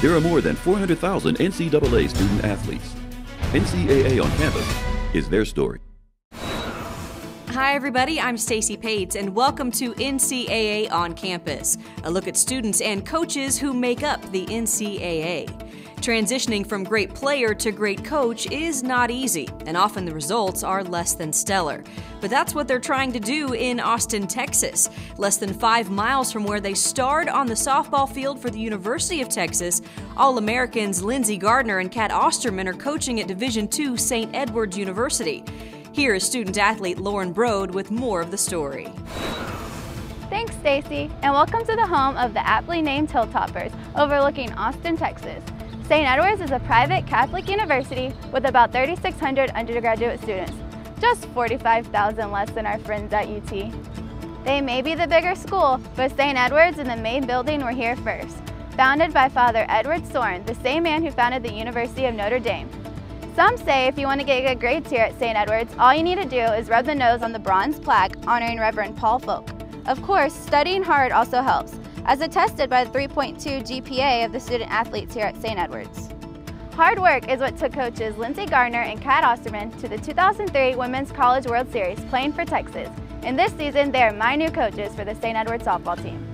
There are more than 400,000 NCAA student athletes. NCAA on campus is their story. Hi everybody, I'm Stacey Pates and welcome to NCAA on Campus, a look at students and coaches who make up the NCAA. Transitioning from great player to great coach is not easy, and often the results are less than stellar. But that's what they're trying to do in Austin, Texas. Less than 5 miles from where they starred on the softball field for the University of Texas, All-Americans Lindsey Gardner and Kat Osterman are coaching at Division II St. Edward's University. Here is student-athlete Lauren Brode with more of the story. Thanks, Stacey, and welcome to the home of the aptly named Hilltoppers, overlooking Austin, Texas. St. Edward's is a private Catholic university with about 3,600 undergraduate students, just 45,000 less than our friends at UT. They may be the bigger school, but St. Edward's and the main building were here first, founded by Father Edward Soren, the same man who founded the University of Notre Dame. Some say if you want to get good grades here at St. Edward's, all you need to do is rub the nose on the bronze plaque honoring Reverend Paul Folk. Of course, studying hard also helps, as attested by the 3.2 GPA of the student athletes here at St. Edward's. Hard work is what took coaches Lindsey Gardner and Kat Osterman to the 2003 Women's College World Series playing for Texas. And this season, they are my new coaches for the St. Edward's softball team.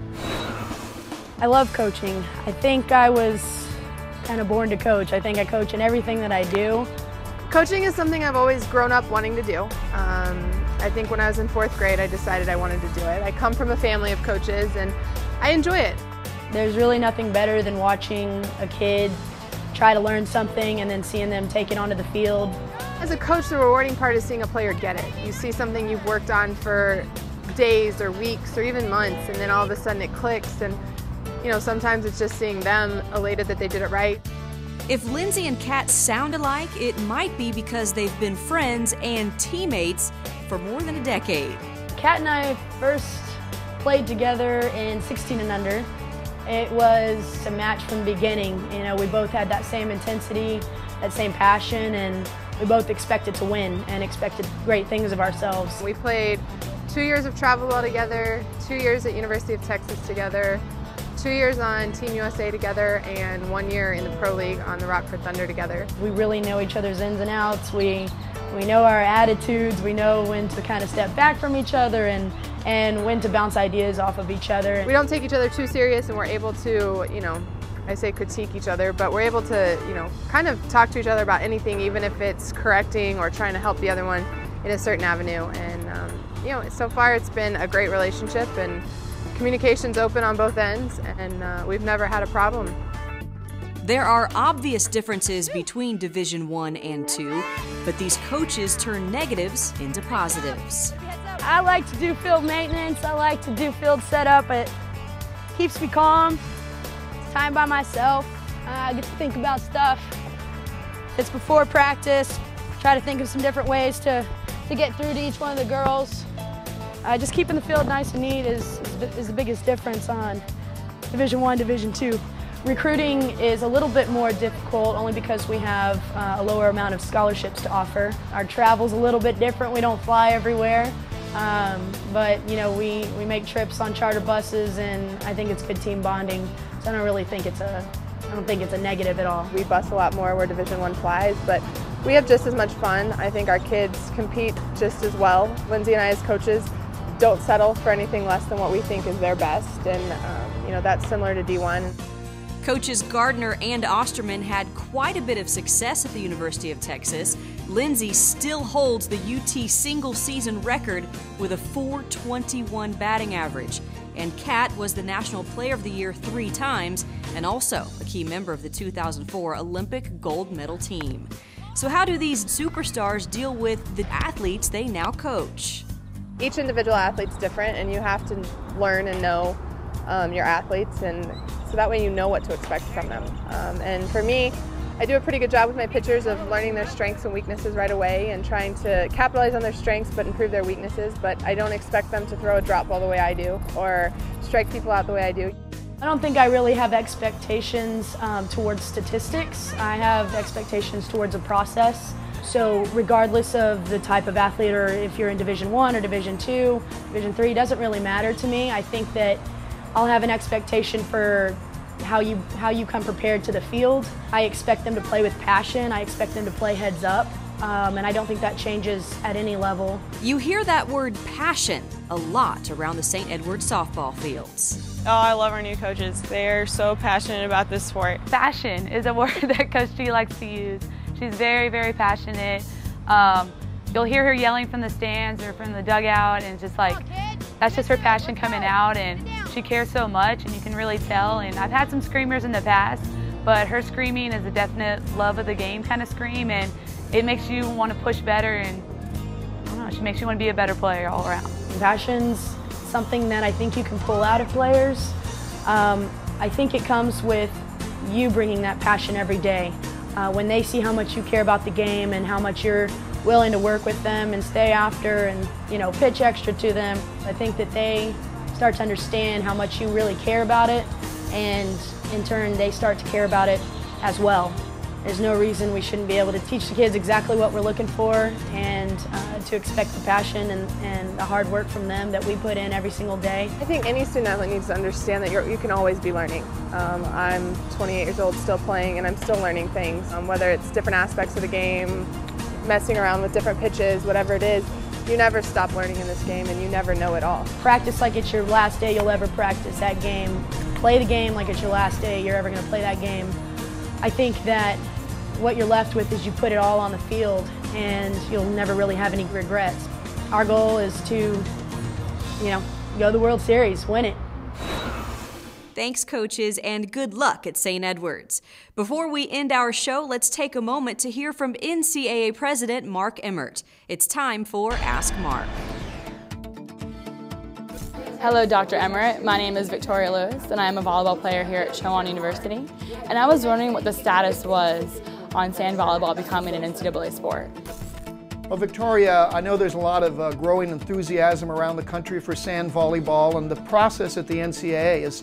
I love coaching. I think I was kind of born to coach. I think I coach in everything that I do. Coaching is something I've always grown up wanting to do. I think when I was in 4th grade, I decided I wanted to do it. I come from a family of coaches and I enjoy it. There's really nothing better than watching a kid try to learn something and then seeing them take it onto the field. As a coach, the rewarding part is seeing a player get it. You see something you've worked on for days or weeks or even months, and then all of a sudden it clicks, and sometimes it's just seeing them elated that they did it right. If Lindsey and Kat sound alike, it might be because they've been friends and teammates for more than a decade. Kat and I first played together in 16 and under. It was a match from the beginning. We both had that same intensity, that same passion, and we both expected to win and expected great things of ourselves. We played 2 years of travel ball together, 2 years at University of Texas together, 2 years on Team USA together, and 1 year in the Pro League on the Rockford Thunder together. We really know each other's ins and outs. We know our attitudes. We know when to kind of step back from each other and when to bounce ideas off of each other. We don't take each other too serious, and we're able to, I say critique each other, but we're able to, kind of talk to each other about anything, even if it's correcting or trying to help the other one in a certain avenue. And, so far it's been a great relationship, and communication's open on both ends, and we've never had a problem. There are obvious differences between Division I and II, but these coaches turn negatives into positives. I like to do field maintenance. I like to do field setup. It keeps me calm. It's time by myself. I get to think about stuff. It's before practice. Try to think of some different ways to get through to each one of the girls. Just keeping the field nice and neat is the biggest difference on Division I, Division II. Recruiting is a little bit more difficult only because we have a lower amount of scholarships to offer. Our travel's a little bit different. We don't fly everywhere, but we make trips on charter buses, and I think it's good team bonding. So I don't think it's a negative at all. We bus a lot more where Division I flies, but we have just as much fun. I think our kids compete just as well. Lindsey and I as coaches don't settle for anything less than what we think is their best, and that's similar to D1. Coaches Gardner and Osterman had quite a bit of success at the University of Texas. Lindsey still holds the UT single-season record with a .421 batting average. And Kat was the National Player of the Year 3 times and also a key member of the 2004 Olympic gold medal team. So how do these superstars deal with the athletes they now coach? Each individual athlete's different, and you have to learn and know your athletes, and so that way you know what to expect from them. And for me, I do a pretty good job with my pitchers of learning their strengths and weaknesses right away and trying to capitalize on their strengths but improve their weaknesses, but I don't expect them to throw a drop ball the way I do or strike people out the way I do. I don't think I really have expectations towards statistics. I have expectations towards a process. So regardless of the type of athlete, or if you're in Division I or Division II, Division III, doesn't really matter to me. I think that I'll have an expectation for how you come prepared to the field. I expect them to play with passion. I expect them to play heads up. And I don't think that changes at any level. You hear that word passion a lot around the St. Edward softball fields. Oh, I love our new coaches. They're so passionate about this sport. Passion is a word that Coach G likes to use. She's very, very passionate. You'll hear her yelling from the stands or from the dugout, and just like, that's just her passion coming out, and she cares so much, and you can really tell. And I've had some screamers in the past, but her screaming is a definite love of the game kind of scream, and it makes you want to push better, and I don't know, she makes you want to be a better player all around. Passion's something that I think you can pull out of players. I think it comes with you bringing that passion every day. When they see how much you care about the game and how much you're willing to work with them and stay after and, you know, pitch extra to them, I think that they start to understand how much you really care about it, and in turn they start to care about it as well. There's no reason we shouldn't be able to teach the kids exactly what we're looking for, and to expect the passion and the hard work from them that we put in every single day. I think any student athlete needs to understand that you can always be learning. I'm 28 years old, still playing, and I'm still learning things, whether it's different aspects of the game, messing around with different pitches, whatever it is. You never stop learning in this game, and you never know it all. Practice like it's your last day you'll ever practice that game. Play the game like it's your last day you're ever going to play that game. I think that what you're left with is you put it all on the field, and you'll never really have any regrets. Our goal is to, you know, go to the World Series, win it. Thanks, coaches, and good luck at St. Edwards. Before we end our show, let's take a moment to hear from NCAA President Mark Emmert. It's time for Ask Mark. Hello, Dr. Emmert. My name is Victoria Lewis, and I am a volleyball player here at Chowan University. And I was wondering what the status was on sand volleyball becoming an NCAA sport. Well, Victoria, I know there's a lot of growing enthusiasm around the country for sand volleyball, and the process at the NCAA is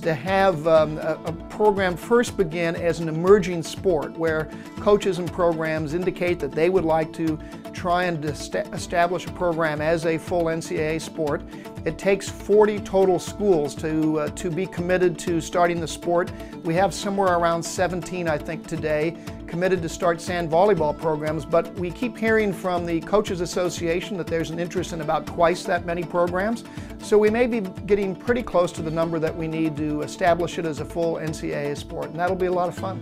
to have a program first begin as an emerging sport, where coaches and programs indicate that they would like to try and establish a program as a full NCAA sport. It takes 40 total schools to be committed to starting the sport. We have somewhere around 17, I think, today committed to start sand volleyball programs, but we keep hearing from the Coaches Association that there's an interest in about twice that many programs. So we may be getting pretty close to the number that we need to establish it as a full NCAA sport, and that'll be a lot of fun.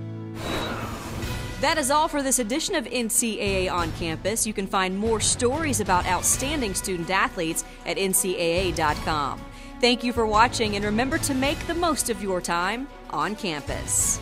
That is all for this edition of NCAA on Campus. You can find more stories about outstanding student athletes at ncaa.com. Thank you for watching, and remember to make the most of your time on campus.